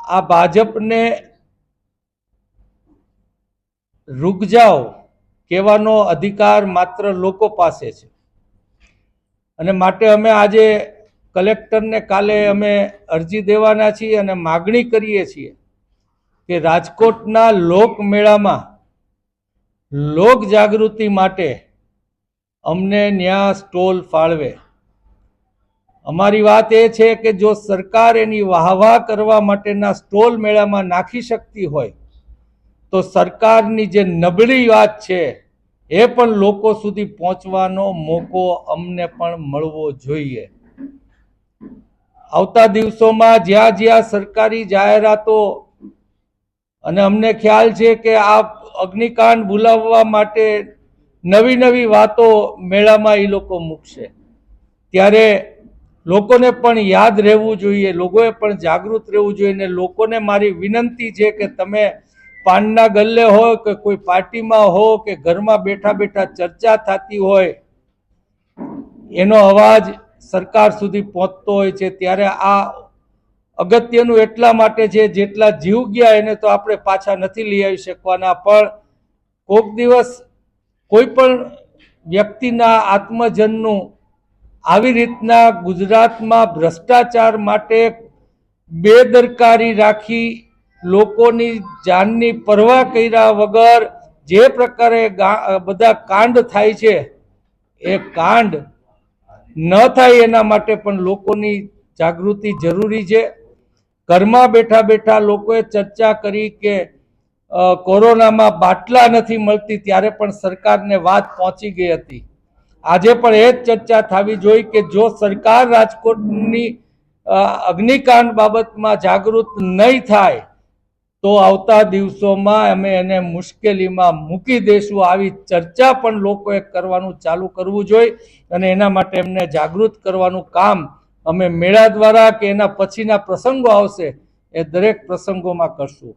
આ ભાજપને રૂક જાઓ કહેવાનો અધિકાર માત્ર લોકો પાસે છે અને માટે અમે આજે કલેક્ટરને કાલે અમે અરજી દેવાના છીએ અને માગણી કરીએ છીએ કે રાજકોટના લોકમેળામાં લોક જાગૃતિ માટે અમને ન્યા સ્ટોલ ફાળવે। અમારી વાત એ છે કે જો સરકાર એની વાહવાહ કરવા માટેના સ્ટોલ મેળામાં નાખી શકતી હોય તો સરકારની જે નબળી વાત છે એ પણ લોકો સુધી પહોંચવાનો મોકો અમને પણ મળવો જોઈએ। આવતા દિવસોમાં જ્યાં જ્યાં સરકારી જાહેરાતો અને અમને ખ્યાલ છે કે આ અગ્નિકાંડ ભૂલાવવા માટે નવી નવી વાતો મેળામાં એ લોકો મૂકશે, ત્યારે લોકોને પણ યાદ રહેવું જોઈએ, લોકોએ પણ જાગૃત રહેવું જોઈએ। ને લોકોને મારી વિનંતી છે કે તમે પાનના ગલ્લે હો કે કોઈ પાર્ટીમાં હો કે ઘરમાં બેઠા બેઠા ચર્ચા થતી હોય એનો અવાજ સરકાર સુધી પહોંચતો હોય છે, ત્યારે આ અગત્યનું એટલા માટે છે જેટલા જીવ ગયા એને તો આપણે પાછા નથી લઈ આવી શકવાના, પણ કોઈક દિવસ કોઈ પણ વ્યક્તિના આત્મજનનું આવી રીતના ગુજરાતમાં ભ્રષ્ટાચાર માટે બેદરકારી રાખી લોકોની જાનની પરવા કર્યા વગર જે પ્રકારે બધા કાંડ થાય છે એ કાંડ ન થાય એના માટે પણ લોકોની જાગૃતિ જરૂરી છે। ઘરમાં બેઠા બેઠા લોકોએ ચર્ચા કરી કે કોરોનામાં બાટલા નથી મળતી ત્યારે પણ સરકારને વાત પહોંચી ગઈ હતી। આજે પણ એ જ ચર્ચા થવી જોઈએ કે જો સરકાર રાજકોટની અગ્નિકાંડ બાબતમાં જાગૃત નહીં થાય તો આવતા દિવસોમાં અમે એને મુશ્કેલીમાં મૂકી દઈશું। આવી ચર્ચા પણ લોકોએ કરવાનું ચાલુ કરવું જોઈએ અને એના માટે એમને જાગૃત કરવાનું કામ અમે મેળા દ્વારા કે એના પછીના પ્રસંગો આવશે એ દરેક પ્રસંગોમાં કરશું।